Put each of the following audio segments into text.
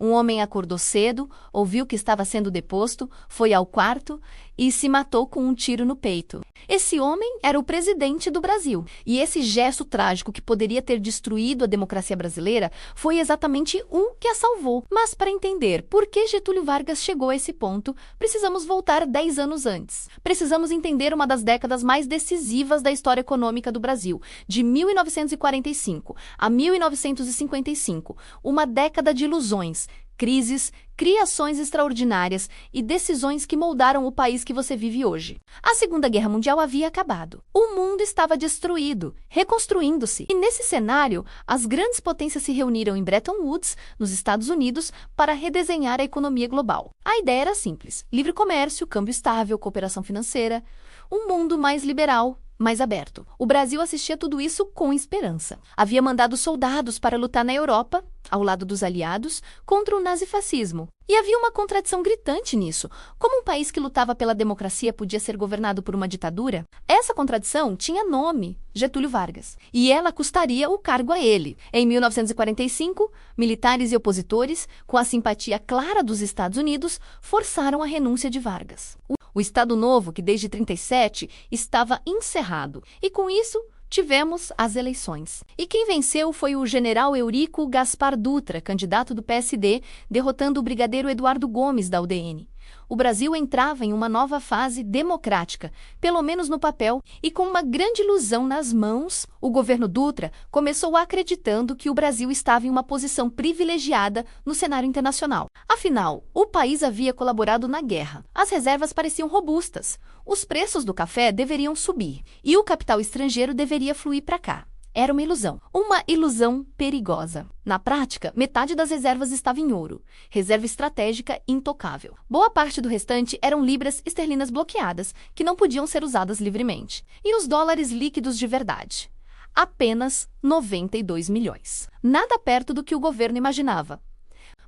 Um homem acordou cedo, ouviu que estava sendo deposto, foi ao quarto e se matou com um tiro no peito. Esse homem era o presidente do Brasil. E esse gesto trágico que poderia ter destruído a democracia brasileira foi exatamente o que a salvou. Mas para entender por que Getúlio Vargas chegou a esse ponto, precisamos voltar 10 anos antes. Precisamos entender uma das décadas mais decisivas da história econômica do Brasil, de 1945 a 1955, uma década de ilusões, crises, criações extraordinárias e decisões que moldaram o país que você vive hoje. A Segunda Guerra Mundial havia acabado. O mundo estava destruído, reconstruindo-se. E nesse cenário, as grandes potências se reuniram em Bretton Woods, nos Estados Unidos, para redesenhar a economia global. A ideia era simples: livre comércio, câmbio estável, cooperação financeira, um mundo mais liberal, mais aberto. O Brasil assistia tudo isso com esperança. Havia mandado soldados para lutar na Europa, ao lado dos aliados, contra o nazifascismo. E havia uma contradição gritante nisso. Como um país que lutava pela democracia podia ser governado por uma ditadura? Essa contradição tinha nome: Getúlio Vargas. E ela custaria o cargo a ele. Em 1945, militares e opositores, com a simpatia clara dos Estados Unidos, forçaram a renúncia de Vargas. O Estado Novo, que desde 1937 estava encerrado. E com isso, tivemos as eleições. E quem venceu foi o general Eurico Gaspar Dutra, candidato do PSD, derrotando o brigadeiro Eduardo Gomes, da UDN. O Brasil entrava em uma nova fase democrática, pelo menos no papel, e com uma grande ilusão nas mãos, o governo Dutra começou acreditando que o Brasil estava em uma posição privilegiada no cenário internacional. Afinal, o país havia colaborado na guerra. As reservas pareciam robustas. Os preços do café deveriam subir e o capital estrangeiro deveria fluir para cá. Era uma ilusão perigosa. Na prática, metade das reservas estava em ouro, reserva estratégica intocável. Boa parte do restante eram libras esterlinas bloqueadas, que não podiam ser usadas livremente. E os dólares líquidos de verdade? Apenas 92 milhões. Nada perto do que o governo imaginava.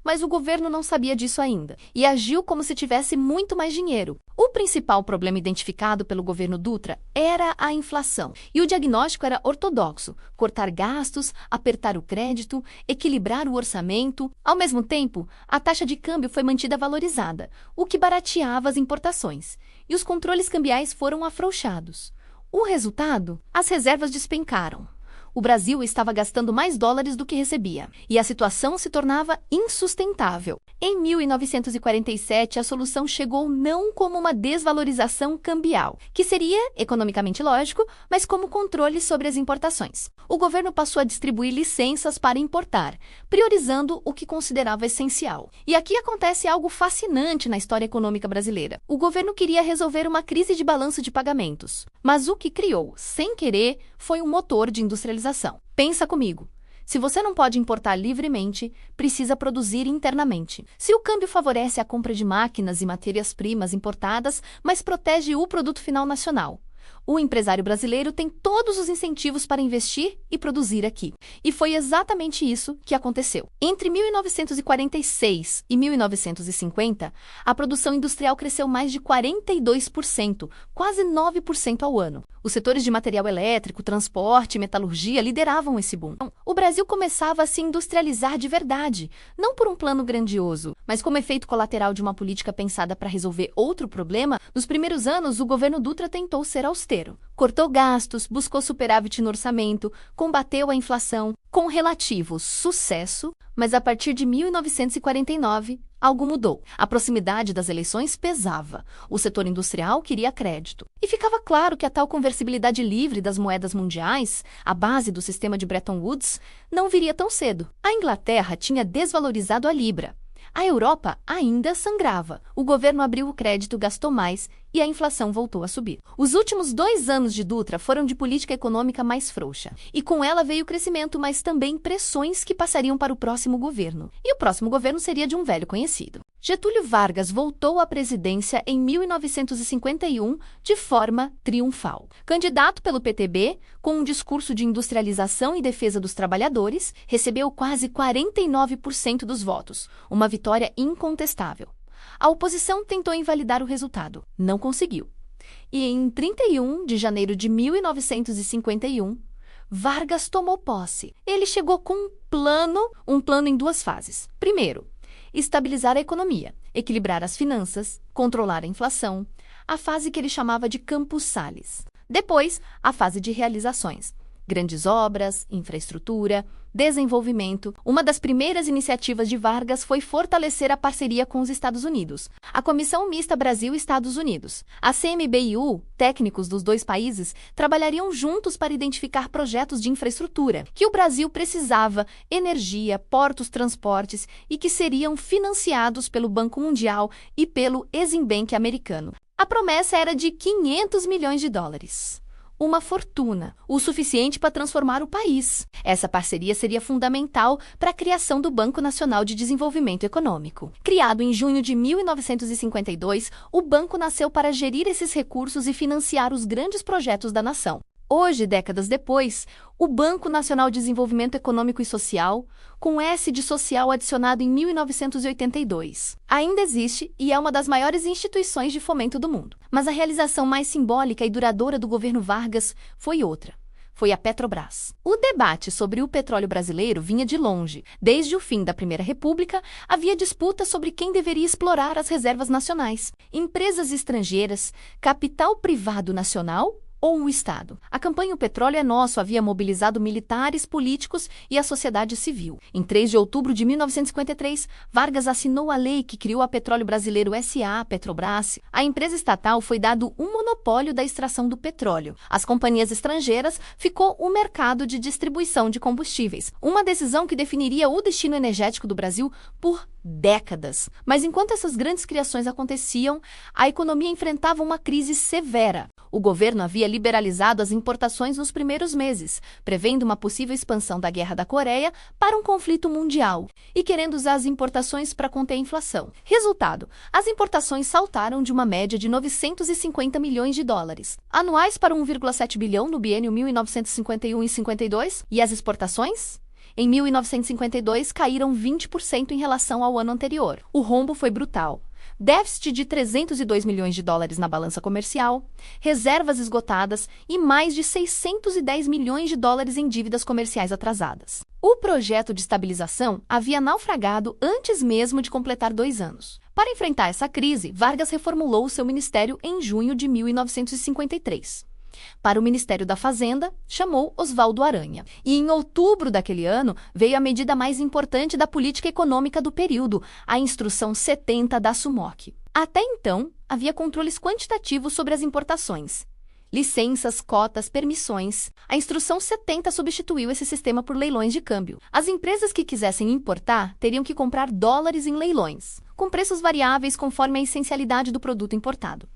Mas o governo não sabia disso ainda e agiu como se tivesse muito mais dinheiro. O principal problema identificado pelo governo Dutra era a inflação. E o diagnóstico era ortodoxo: cortar gastos, apertar o crédito, equilibrar o orçamento. Ao mesmo tempo, a taxa de câmbio foi mantida valorizada, o que barateava as importações. E os controles cambiais foram afrouxados. O resultado? As reservas despencaram. O Brasil estava gastando mais dólares do que recebia, e a situação se tornava insustentável. Em 1947, a solução chegou não como uma desvalorização cambial, que seria economicamente lógico, mas como controle sobre as importações. O governo passou a distribuir licenças para importar, priorizando o que considerava essencial. E aqui acontece algo fascinante na história econômica brasileira. O governo queria resolver uma crise de balanço de pagamentos, mas o que criou, sem querer, foi um motor de industrialização. Pensa comigo. Se você não pode importar livremente, precisa produzir internamente. Se o câmbio favorece a compra de máquinas e matérias-primas importadas, mas protege o produto final nacional, o empresário brasileiro tem todos os incentivos para investir e produzir aqui. E foi exatamente isso que aconteceu. Entre 1946 e 1950, a produção industrial cresceu mais de 42%, quase 9% ao ano. Os setores de material elétrico, transporte e metalurgia lideravam esse boom. O Brasil começava a se industrializar de verdade, não por um plano grandioso, mas como efeito colateral de uma política pensada para resolver outro problema. Nos primeiros anos, o governo Dutra tentou ser austero. Cortou gastos, buscou superávit no orçamento, combateu a inflação, com relativo sucesso, mas a partir de 1949, algo mudou. A proximidade das eleições pesava. O setor industrial queria crédito. E ficava claro que a tal conversibilidade livre das moedas mundiais, a base do sistema de Bretton Woods, não viria tão cedo. A Inglaterra tinha desvalorizado a libra. A Europa ainda sangrava. O governo abriu o crédito, gastou mais e a inflação voltou a subir. Os últimos 2 anos de Dutra foram de política econômica mais frouxa. E com ela veio o crescimento, mas também pressões que passariam para o próximo governo. E o próximo governo seria de um velho conhecido. Getúlio Vargas voltou à presidência em 1951 de forma triunfal. Candidato pelo PTB, com um discurso de industrialização e defesa dos trabalhadores, recebeu quase 49% dos votos, uma vitória incontestável. A oposição tentou invalidar o resultado. Não conseguiu. E em 31 de janeiro de 1951, Vargas tomou posse. Ele chegou com um plano em 2 fases. Primeiro, estabilizar a economia, equilibrar as finanças, controlar a inflação, a fase que ele chamava de Campos Salles. Depois, a fase de realizações. Grandes obras, infraestrutura, desenvolvimento. Uma das primeiras iniciativas de Vargas foi fortalecer a parceria com os Estados Unidos. A Comissão Mista Brasil-Estados Unidos, a CMBio, técnicos dos dois países, trabalhariam juntos para identificar projetos de infraestrutura que o Brasil precisava, energia, portos, transportes e que seriam financiados pelo Banco Mundial e pelo Exim Bank americano. A promessa era de 500 milhões de dólares. Uma fortuna, o suficiente para transformar o país. Essa parceria seria fundamental para a criação do Banco Nacional de Desenvolvimento Econômico. Criado em junho de 1952, o banco nasceu para gerir esses recursos e financiar os grandes projetos da nação. Hoje, décadas depois, o Banco Nacional de Desenvolvimento Econômico e Social, com S de social adicionado em 1982, ainda existe e é uma das maiores instituições de fomento do mundo. Mas a realização mais simbólica e duradoura do governo Vargas foi outra. Foi a Petrobras. O debate sobre o petróleo brasileiro vinha de longe. Desde o fim da Primeira República, havia disputa sobre quem deveria explorar as reservas nacionais. Empresas estrangeiras, capital privado nacional ou o Estado. A campanha O Petróleo é Nosso havia mobilizado militares, políticos e a sociedade civil. Em 3 de outubro de 1953, Vargas assinou a lei que criou a Petróleo Brasileiro S.A., Petrobras. A empresa estatal foi dado um monopólio da extração do petróleo. Às companhias estrangeiras ficou o mercado de distribuição de combustíveis, uma decisão que definiria o destino energético do Brasil por décadas. Mas enquanto essas grandes criações aconteciam, a economia enfrentava uma crise severa. O governo havia liberalizado as importações nos primeiros meses, prevendo uma possível expansão da Guerra da Coreia para um conflito mundial e querendo usar as importações para conter a inflação. Resultado, as importações saltaram de uma média de 950 milhões de dólares anuais para 1,7 bilhão no biênio 1951 e 52, e as exportações? Em 1952, caíram 20% em relação ao ano anterior. O rombo foi brutal. Déficit de 302 milhões de dólares na balança comercial, reservas esgotadas e mais de 610 milhões de dólares em dívidas comerciais atrasadas. O projeto de estabilização havia naufragado antes mesmo de completar 2 anos. Para enfrentar essa crise, Vargas reformulou o seu ministério em junho de 1953. Para o Ministério da Fazenda, chamou Oswaldo Aranha. E em outubro daquele ano, veio a medida mais importante da política econômica do período, a Instrução 70 da SUMOC. Até então, havia controles quantitativos sobre as importações. Licenças, cotas, permissões. A Instrução 70 substituiu esse sistema por leilões de câmbio. As empresas que quisessem importar teriam que comprar dólares em leilões, com preços variáveis conforme a essencialidade do produto importado.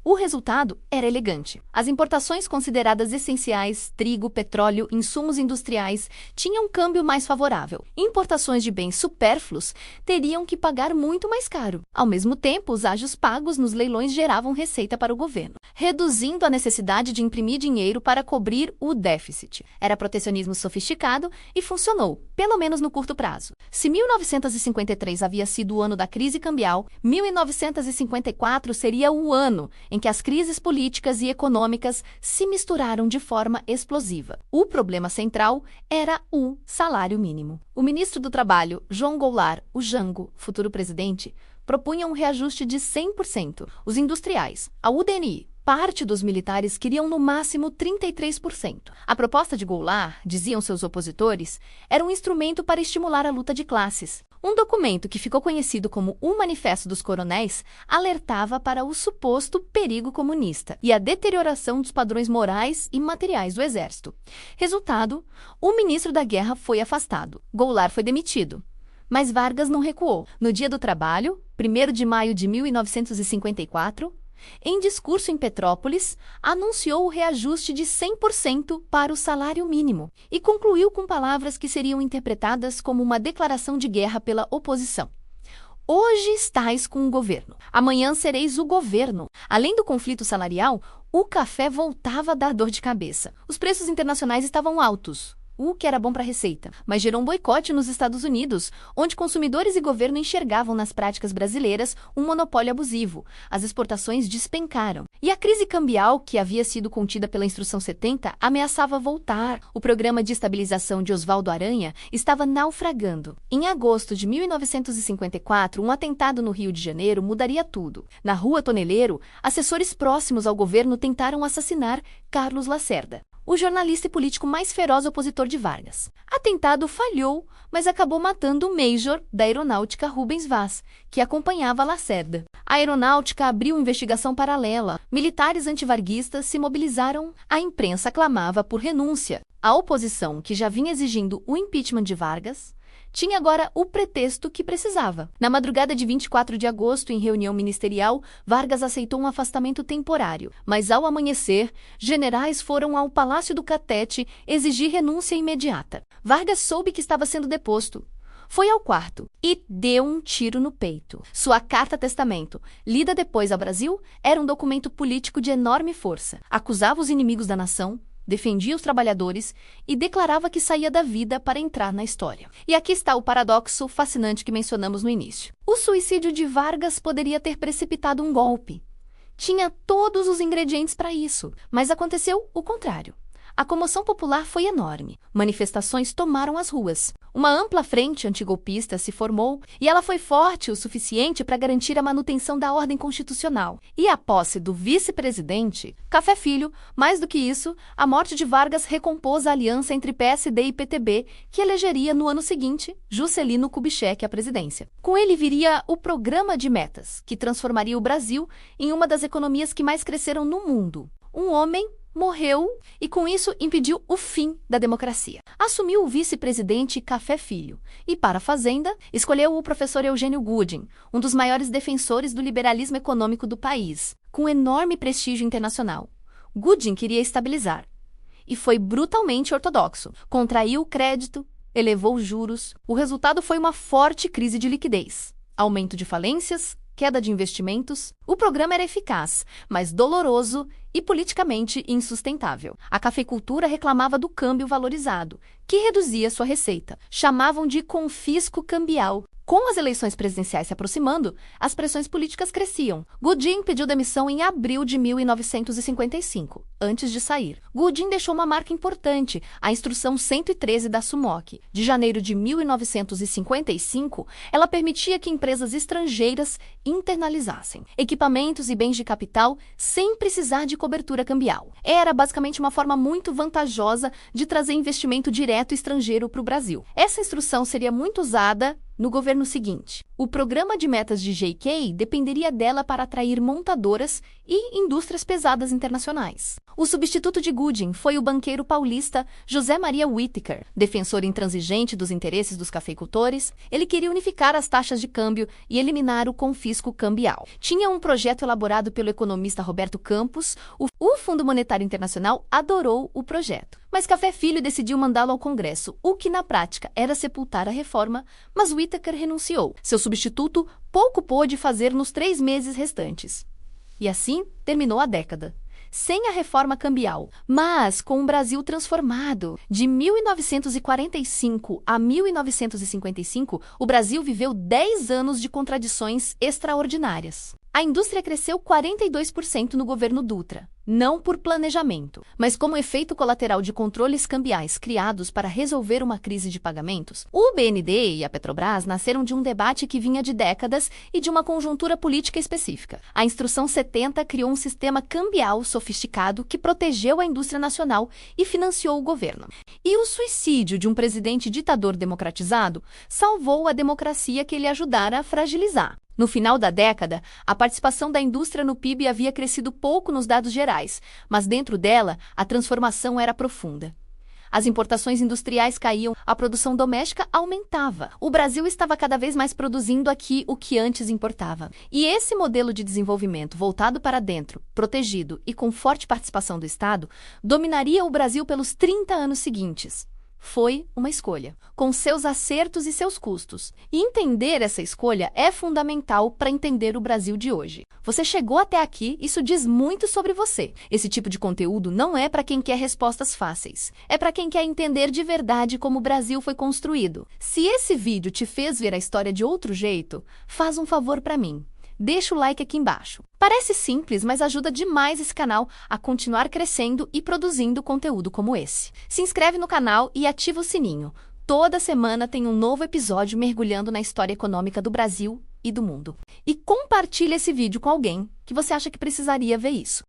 O resultado era elegante. As importações consideradas essenciais, trigo, petróleo, insumos industriais, tinham um câmbio mais favorável. Importações de bens supérfluos teriam que pagar muito mais caro. Ao mesmo tempo, os ágios pagos nos leilões geravam receita para o governo, reduzindo a necessidade de imprimir dinheiro para cobrir o déficit. Era protecionismo sofisticado e funcionou, pelo menos no curto prazo. Se 1953 havia sido o ano da crise cambial, 1954 seria o ano em que as crises políticas e econômicas se misturaram de forma explosiva. O problema central era o salário mínimo. O ministro do Trabalho, João Goulart, o Jango, futuro presidente, propunha um reajuste de 100%. Os industriais, a UDNI, parte dos militares queriam no máximo 33%. A proposta de Goulart, diziam seus opositores, era um instrumento para estimular a luta de classes. Um documento que ficou conhecido como o Manifesto dos Coronéis alertava para o suposto perigo comunista e a deterioração dos padrões morais e materiais do Exército. Resultado, o ministro da Guerra foi afastado. Goulart foi demitido. Mas Vargas não recuou. No Dia do Trabalho, 1º de maio de 1954, em discurso em Petrópolis, anunciou o reajuste de 100% para o salário mínimo e concluiu com palavras que seriam interpretadas como uma declaração de guerra pela oposição. Hoje estais com o governo, amanhã sereis o governo. Além do conflito salarial, o café voltava a dar dor de cabeça. Os preços internacionais estavam altos. o que era bom para a receita, mas gerou um boicote nos Estados Unidos, onde consumidores e governo enxergavam nas práticas brasileiras um monopólio abusivo. As exportações despencaram. E a crise cambial, que havia sido contida pela Instrução 70, ameaçava voltar. O programa de estabilização de Oswaldo Aranha estava naufragando. Em agosto de 1954, um atentado no Rio de Janeiro mudaria tudo. Na Rua Toneleiro, assessores próximos ao governo tentaram assassinar Carlos Lacerda, o jornalista e político mais feroz opositor de Vargas. Atentado falhou, mas acabou matando o Major da Aeronáutica Rubens Vaz, que acompanhava Lacerda. A Aeronáutica abriu investigação paralela. Militares antivarguistas se mobilizaram. A imprensa clamava por renúncia. A oposição, que já vinha exigindo o impeachment de Vargas, tinha agora o pretexto que precisava. Na madrugada de 24 de agosto, em reunião ministerial, Vargas aceitou um afastamento temporário. Mas ao amanhecer, generais foram ao Palácio do Catete exigir renúncia imediata. Vargas soube que estava sendo deposto. Foi ao quarto e deu um tiro no peito. Sua carta-testamento, lida depois ao Brasil, era um documento político de enorme força. Acusava os inimigos da nação, defendia os trabalhadores e declarava que saía da vida para entrar na história. E aqui está o paradoxo fascinante que mencionamos no início. O suicídio de Vargas poderia ter precipitado um golpe. Tinha todos os ingredientes para isso, mas aconteceu o contrário. A comoção popular foi enorme. Manifestações tomaram as ruas. Uma ampla frente antigolpista se formou e ela foi forte o suficiente para garantir a manutenção da ordem constitucional. E a posse do vice-presidente, Café Filho, mais do que isso, a morte de Vargas recompôs a aliança entre PSD e PTB, que elegeria no ano seguinte Juscelino Kubitschek à presidência. Com ele viria o Programa de Metas, que transformaria o Brasil em uma das economias que mais cresceram no mundo. Um homem morreu e, com isso, impediu o fim da democracia. Assumiu o vice-presidente Café Filho e, para a Fazenda, escolheu o professor Eugênio Gooding, um dos maiores defensores do liberalismo econômico do país, com enorme prestígio internacional. Gooding queria estabilizar e foi brutalmente ortodoxo. Contraiu o crédito, elevou os juros. O resultado foi uma forte crise de liquidez, aumento de falências, queda de investimentos. O programa era eficaz, mas doloroso e politicamente insustentável. A cafeicultura reclamava do câmbio valorizado, que reduzia sua receita. Chamavam de confisco cambial. Com as eleições presidenciais se aproximando, as pressões políticas cresciam. Gooding pediu demissão em abril de 1955, antes de sair. Gooding deixou uma marca importante, a Instrução 113 da SUMOC. De janeiro de 1955, ela permitia que empresas estrangeiras internalizassem equipamentos e bens de capital sem precisar de cobertura cambial. Era basicamente uma forma muito vantajosa de trazer investimento direto estrangeiro para o Brasil. Essa instrução seria muito usada no governo seguinte. O programa de metas de JK dependeria dela para atrair montadoras e indústrias pesadas internacionais. O substituto de Gooding foi o banqueiro paulista José Maria Whittaker, defensor intransigente dos interesses dos cafeicultores. Ele queria unificar as taxas de câmbio e eliminar o confisco cambial. Tinha um projeto elaborado pelo economista Roberto Campos. O Fundo Monetário Internacional adorou o projeto, mas Café Filho decidiu mandá-lo ao Congresso, o que na prática era sepultar a reforma, mas Whittaker renunciou. Seu substituto pouco pôde fazer nos 3 meses restantes. E assim terminou a década, sem a reforma cambial, mas com um Brasil transformado. De 1945 a 1955, o Brasil viveu 10 anos de contradições extraordinárias. A indústria cresceu 42% no governo Dutra, não por planejamento, mas como efeito colateral de controles cambiais criados para resolver uma crise de pagamentos. O BND e a Petrobras nasceram de um debate que vinha de décadas e de uma conjuntura política específica. A Instrução 70 criou um sistema cambial sofisticado que protegeu a indústria nacional e financiou o governo. E o suicídio de um presidente ditador democratizado salvou a democracia que ele ajudara a fragilizar. No final da década, a participação da indústria no PIB havia crescido pouco nos dados gerais, mas dentro dela, a transformação era profunda. As importações industriais caíam, a produção doméstica aumentava. O Brasil estava cada vez mais produzindo aqui o que antes importava. E esse modelo de desenvolvimento voltado para dentro, protegido e com forte participação do Estado, dominaria o Brasil pelos 30 anos seguintes. foi uma escolha, com seus acertos e seus custos. E entender essa escolha é fundamental para entender o Brasil de hoje. Você chegou até aqui, isso diz muito sobre você. Esse tipo de conteúdo não é para quem quer respostas fáceis. É para quem quer entender de verdade como o Brasil foi construído. Se esse vídeo te fez ver a história de outro jeito, faz um favor para mim. Deixa o like aqui embaixo. Parece simples, mas ajuda demais esse canal a continuar crescendo e produzindo conteúdo como esse. Se inscreve no canal e ativa o sininho. Toda semana tem um novo episódio mergulhando na história econômica do Brasil e do mundo. E compartilhe esse vídeo com alguém que você acha que precisaria ver isso.